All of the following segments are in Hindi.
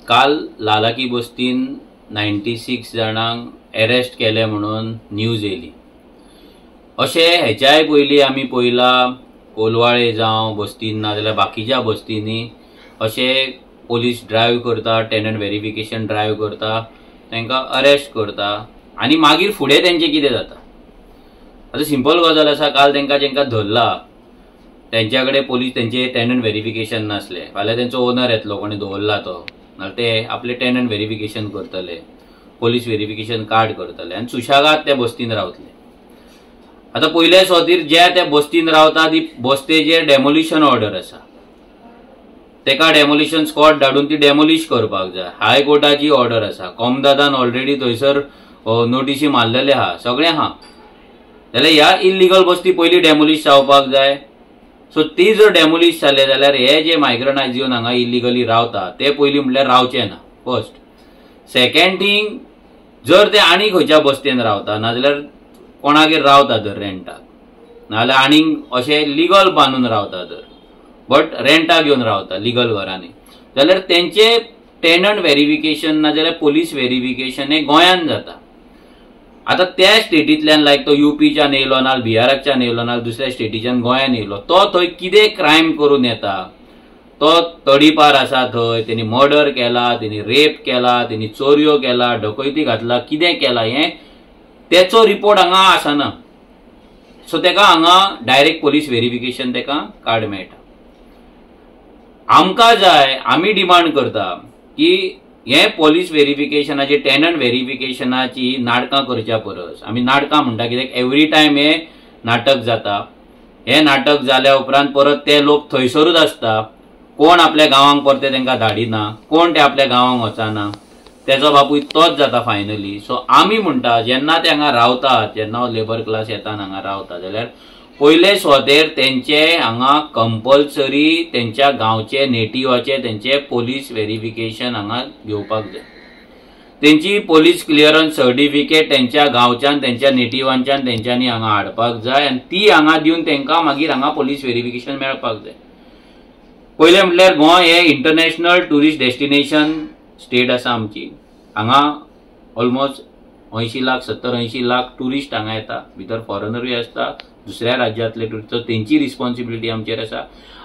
काल लालाकी बस्तीन 96 जाणांक अरेस्ट केले म्हणून न्यूज येयली। अशे हेच्याय पयलीं आमी पळयला कोलवाळे जावं बस्तीन ना जाल्यार बाकीच्या बस्तींनी अशे पोलीस ड्रायव्ह करता, टेनंट व्हेरिफिकेशन ड्रायव्ह करता, तांकां अरेस्ट करता आनी मागीर फुडें तेंचें कितें जाता। आतां सिंपल गजाल आसा, काल तांकां जेंकां धरला तेंच्या कडेन पोलीस तेंचे टेनंट व्हेरिफिकेशन नासले। फाल्यां तेंचो ओनर येतलो कोणी दवरला तो, नाल्यार ते आपले टेनंट व्हेरिफिकेशन करतले, पोलीस व्हेरिफिकेशन कार्ड करतले आनी सुशागाद त्या बस्तीन रावतले। आता पयले सुवातेर ज्या त्या बस्तीन रावता ती बस्तेचेर डेमोलिशन ऑर्डर आसा, तेका डेमोलिशन स्क्वॉड धाडून ती डेमोलिश करपाक जाय। हायकोर्टाची ऑर्डर आसा, कॉमदादान ऑलरेडी थंयसर नोटीसी मारलेले आहा, सगळें आहा। जाल्यार ह्या इल्लीगल बस्ती पयली डेमोलिश जावपाक जाय। सो ती जर डेमोलिश जाले जाल्यार हे जे मायग्रंट आयज येवन हांगा इल्लीगली रावता ते पयली म्हणल्यार रावचे ना, फर्स्ट। सेकंड थिंग, जर ते आनी खंयच्या बस्तेन रावता नाजाल्यार कोणागेर रावता तर रेंटाक, नाजाल्यार आनीक अशे लिगल बांदून रावता तर, बट रेंटाक घेवन रावता लिगल घरांनी, जाल्यार तेंचे टेनंट व्हेरिफिकेशन नाजाल्यार पोलीस व्हेरिफिकेशन हे गोंयान जाता। आता त्या स्टेटींतल्यान लायक तो यूपीच्यान येयलो ना, बिहाराच्या येयलो ना, दुसऱ्या स्टेटीच्यान गोंयान येयलो, तो थंय कितें क्रायम करून येता, तो तडीपार आसा थंय, तेणी मर्डर केला, तेणी रेप केला, तेणी चोरयो केला, डकैती घातला, कितें केला हें तेचो रिपोर्ट हांगा आसना। सो तेका हांगा डायरेक्ट पोलीस व्हेरिफिकेशन तेका कार्ड मेळटा। आमकां जाय, आमी डिमांड करता की हे पोलीस व्हेरिफिकेशनाची, टेनंट व्हेरिफिकेशनाची नाटकां करच्या परस आमी नाटकां म्हणटा, कित्याक एवरी टायम हे नाटक जाता। हे नाटक जाल्या उपरांत परत ते लोक थंयसरूच आसता, कोण आपल्या गांवांक परते तांकां धाडिना, कोण ते आपल्या गांवांक वचना, तेचो बापूय तोच जाता फायनली। सो आमी म्हणटा जेन्ना ते हांगा रावतात, जेन्ना हो लेबर क्लास येता हांगा रावता, जाल्यार पयले सुवातेर तेंचे हांगा कंपल्सरी तेंच्या गांवचे नेटिवाचे तेंचे पोलीस व्हेरिफिकेशन हांगा घेवपाक जाय। तेंची पोलीस क्लियरन्स सर्टिफिकेट तेंच्या गांवच्यान, तेंच्या नेटिवांच्यान तेंच्यांनी हांगा हाडपाक जाय आनी ती हांगा दिवन तेंकां मागीर हांगा पोलीस व्हेरिफिकेशन मेळपाक जाय। पयले म्हटल्यार गोंय हे इंटरनॅशनल ट्युरिस्ट डेस्टिनेशन स्टेट आसा आमची। हांगा ऑलमोस्ट 80 लाख 70-80 लाख टुरिस्ट हांगा येता, भितर फॉरेनरूय आसता, दुसऱ्या राज्यांतले टुरिस्ट, तेंची रिस्पॉन्सिबिलिटी आमचेर आसा।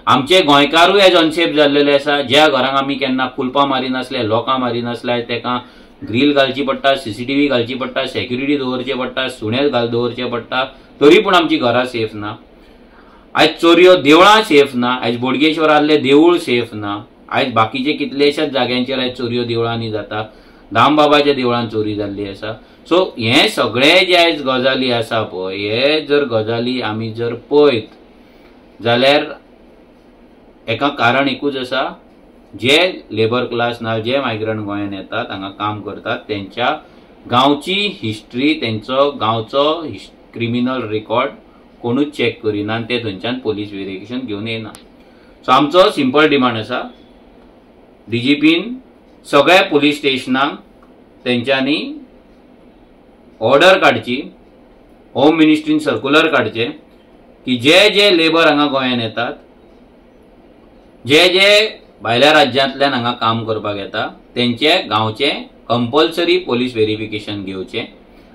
आमचे गोंयकारूय एज अनसेफ जाल्लेले आसा, ज्या घरांक आमी केन्ना कुलपां मारिनासले, लोकां मारिनासले, तेका ग्रील घालची पडटा, CCTV घालची पडटा, सेक्युरिटी दवरचे पडटा, सुणे दवरचे पडटा, तरी पूण आमची घरां सेफ ना। आयज चोरयो देवळां सेफ ना, आयज बोडगेश्वर आहले देवूळ सेफ ना, आयज बाकीचे कितलेशेच जाग्यांचेर आयज चोरयो देवळांनी जाता, दामबाबाच्या देवळान चोरी जाल्ली आसा। सो हे सगळे जे आयज गजाली आसा पळय, हे जर गजाली आमी जर पळयत जाल्यार हेका कारण एकूच आसा, जे लेबर क्लास ना, जे मायग्रंट गोंयान येतात हांगा काम करतात, तेंच्या गांवची हिस्ट्री, तेंचो गांवचो क्रिमिनल रेकॉर्ड कोणूच चेक करिना आनी ते थंयच्यान पोलीस व्हेरिफिकेशन घेवन येना। सो आमचो सिंपल डिमांड आसा, DGPन सगळ्या पोलीस स्टेशनांक तेंच्यांनी ऑर्डर काडची, होम मिनिस्ट्रीन सर्क्युलर काडचे की जे जे लेबर हांगा गोंयान येतात, जे जे भायल्या राज्यांतल्यान हांगा काम करपाक येता, तेंचे गांवचे कंपल्सरी पोलीस व्हेरिफिकेशन घेवचे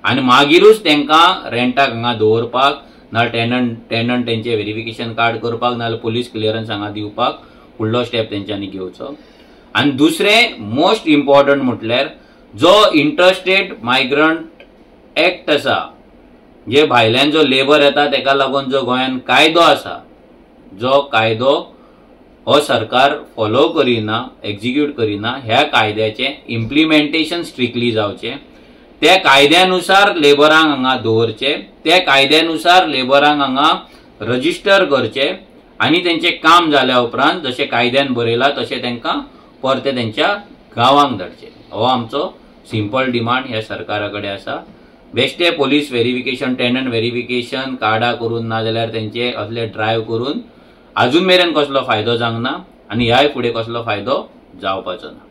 आनी मागीरूच तेंकां रेंटाक हांगा दवरपाक, नाल्यार टेनंट तेंचे व्हेरिफिकेशन कार्ड करपाक, नाल्यार पोलीस क्लियरन्स हांगा दिवपाक फुडलो स्टेप तेंच्यांनी घेवचो। आनी दुसरें मोस्ट इम्पॉर्टंट म्हटल्यार जो इंटरस्टेट मायग्रंट एक्ट आसा, जे भायल्यान जो लेबर येता तेका लागून जो गोंयान कायदो आसा, जो कायदो हो सरकार फॉलो करिना, एक्झिक्यूट करिना, ह्या कायद्याचे इम्प्लिमेंटेशन स्ट्रिक्टली जावचे, त्या कायद्यानुसार लेबरांक हांगा दवरचे, त्या कायद्यानुसार लेबरांक हांगा रजिस्टर करचे आनी तेंचे काम जाल्या उपरांत जशे कायद्यान बरयला तशें तेंकां परते तेंच्या गांवांक धाडचे। हो आमचो सिंपल डिमांड ह्या सरकारा कडेन आसा। बेश्टे पोलीस व्हेरिफिकेशन, टेनंट व्हेरिफिकेशन कार्डा करून ना जाल्यार तेंचे असले ड्रायव्ह करून अजून मेरेन कसलो फायदो जावंक ना आनी ह्याय फुडें कसलो फायदो जावपाचो ना।